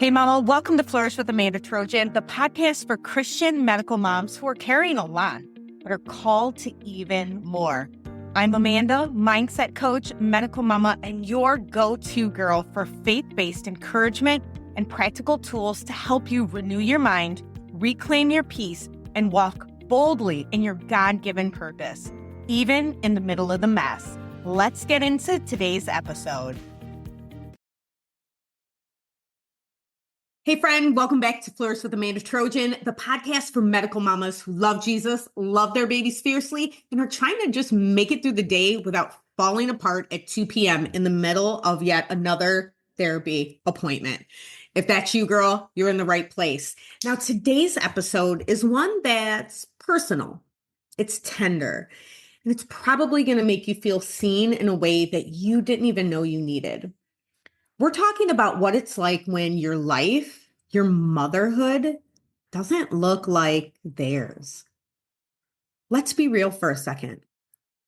Hey, Mama, welcome to Flourish with Amanda Trojan, the podcast for Christian medical moms who are carrying a lot, but are called to even more. I'm Amanda, mindset coach, medical mama, and your go-to girl for faith-based encouragement and practical tools to help you renew your mind, reclaim your peace, and walk boldly in your God-given purpose, even in the middle of the mess. Let's get into today's episode. Hey friend, welcome back to Flourish with Amanda Trojan, the podcast for medical mamas who love Jesus, love their babies fiercely, and are trying to just make it through the day without falling apart at 2 p.m. in the middle of yet another therapy appointment. If that's you, girl, you're in the right place. Now, today's episode is one that's personal. It's tender, and it's probably going to make you feel seen in a way that you didn't even know you needed. We're talking about what it's like when your life, your motherhood, doesn't look like theirs. Let's be real for a second.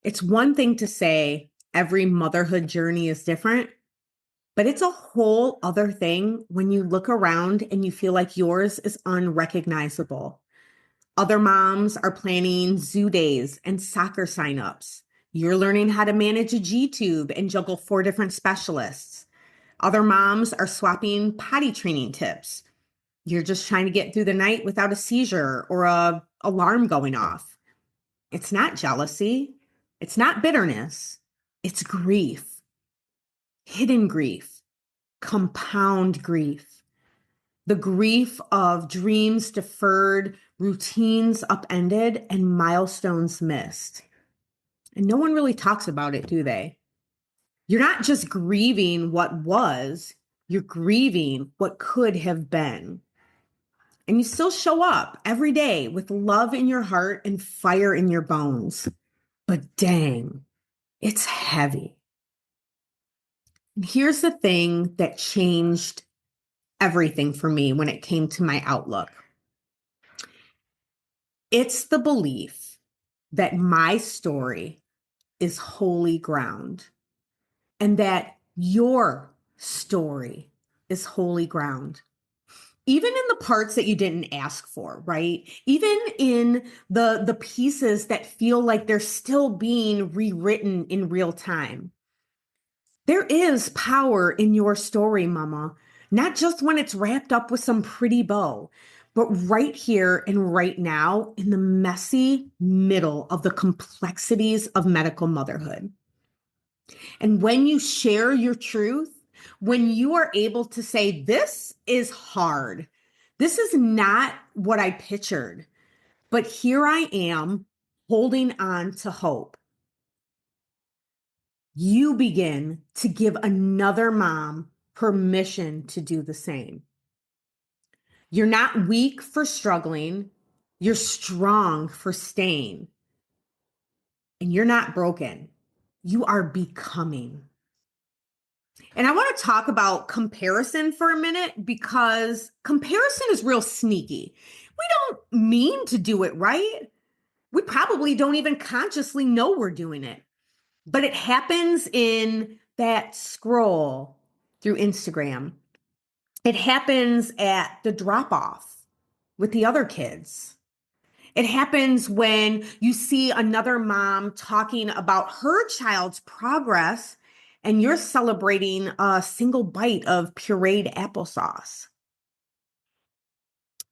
It's one thing to say every motherhood journey is different, but it's a whole other thing when you look around and you feel like yours is unrecognizable. Other moms are planning zoo days and soccer signups. You're learning how to manage a G-tube and juggle 4 different specialists. Other moms are swapping potty training tips. You're just trying to get through the night without a seizure or an alarm going off. It's not jealousy. It's not bitterness. It's grief. Hidden grief. Compound grief. The grief of dreams deferred, routines upended, and milestones missed. And no one really talks about it, do they? You're not just grieving what was, you're grieving what could have been. And you still show up every day with love in your heart and fire in your bones. But dang, it's heavy. And here's the thing that changed everything for me when it came to my outlook. It's the belief that my story is holy ground and that your story is holy ground. Even in the parts that you didn't ask for, right? Even in the pieces that feel like they're still being rewritten in real time. There is power in your story, mama, not just when it's wrapped up with some pretty bow, but right here and right now in the messy middle of the complexities of medical motherhood. And when you share your truth, when you are able to say, this is hard, this is not what I pictured, but here I am holding on to hope. You begin to give another mom permission to do the same. You're not weak for struggling. You're strong for staying. And you're not broken. You are becoming. And I want to talk about comparison for a minute because comparison is real sneaky. We don't mean to do it, right? We probably don't even consciously know we're doing it, but it happens in that scroll through Instagram. It happens at the drop-off with the other kids. It happens when you see another mom talking about her child's progress and you're celebrating a single bite of pureed applesauce.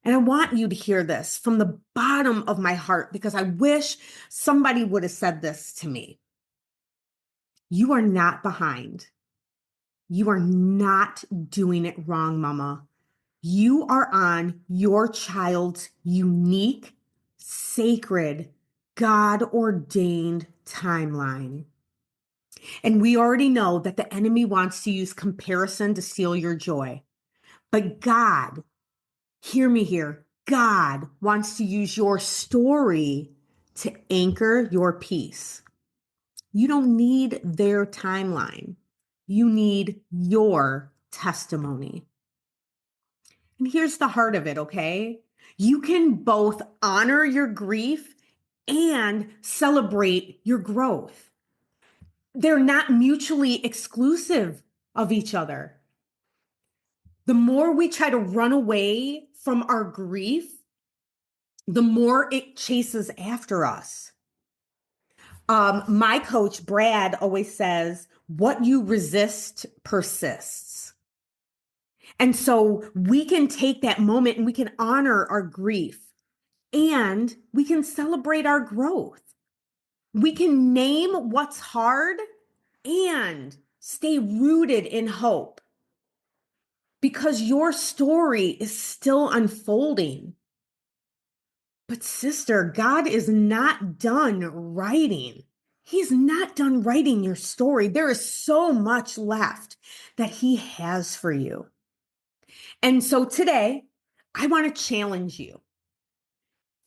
And I want you to hear this from the bottom of my heart because I wish somebody would have said this to me. You are not behind. You are not doing it wrong, mama. You are on your child's unique, sacred, God-ordained timeline. And we already know that the enemy wants to use comparison to steal your joy. But God, hear me here, God wants to use your story to anchor your peace. You don't need their timeline. You need your testimony. And here's the heart of it, okay? You can both honor your grief and celebrate your growth. They're not mutually exclusive of each other. The more we try to run away from our grief, the more it chases after us. My coach, Brad, always says, what you resist persists. And so we can take that moment and we can honor our grief and we can celebrate our growth. We can name what's hard and stay rooted in hope because your story is still unfolding. But sister, God is not done writing. He's not done writing your story. There is so much left that he has for you. And so today, I want to challenge you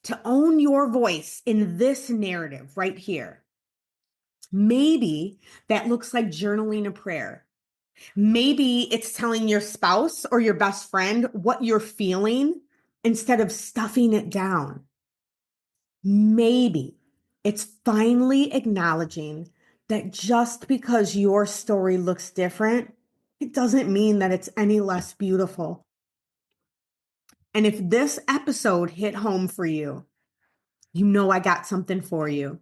to own your voice in this narrative right here. Maybe that looks like journaling a prayer. Maybe it's telling your spouse or your best friend what you're feeling instead of stuffing it down. Maybe it's finally acknowledging that just because your story looks different, it doesn't mean that it's any less beautiful. And if this episode hit home for you, you know I got something for you.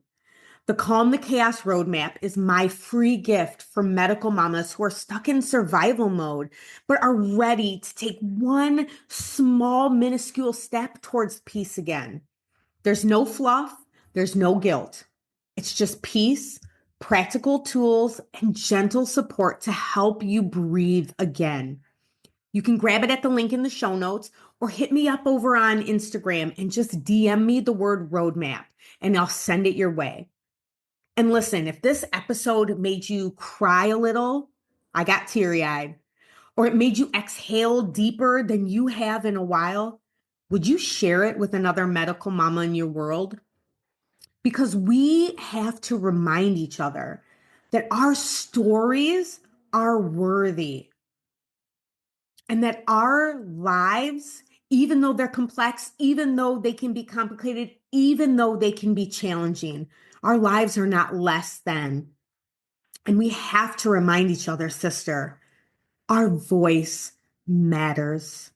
The Calm the Chaos Roadmap is my free gift for medical mamas who are stuck in survival mode, but are ready to take one small, minuscule step towards peace again. There's no fluff, there's no guilt. It's just peace, practical tools, and gentle support to help you breathe again. You can grab it at the link in the show notes or hit me up over on Instagram and just DM me the word roadmap and I'll send it your way. And listen, if this episode made you cry a little, I got teary-eyed, or it made you exhale deeper than you have in a while, would you share it with another medical mama in your world? Because we have to remind each other that our stories are worthy and that our lives, even though they're complex, even though they can be complicated, even though they can be challenging, our lives are not less than. And we have to remind each other, sister, our voice matters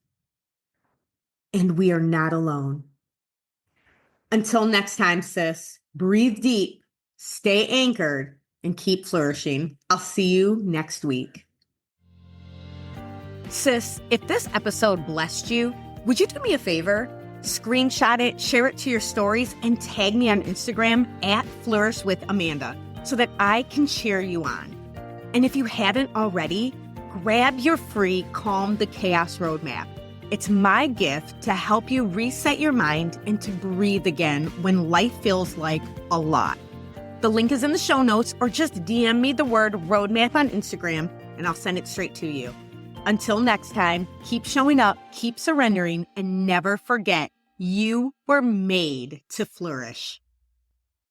and we are not alone. Until next time, sis, breathe deep, stay anchored, and keep flourishing. I'll see you next week. Sis, if this episode blessed you, would you do me a favor? Screenshot it, share it to your stories, and tag me on Instagram at Flourish with Amanda so that I can cheer you on. And if you haven't already, grab your free Calm the Chaos Roadmap. It's my gift to help you reset your mind and to breathe again when life feels like a lot. The link is in the show notes or just DM me the word roadmap on Instagram and I'll send it straight to you. Until next time, keep showing up, keep surrendering, and never forget you were made to flourish.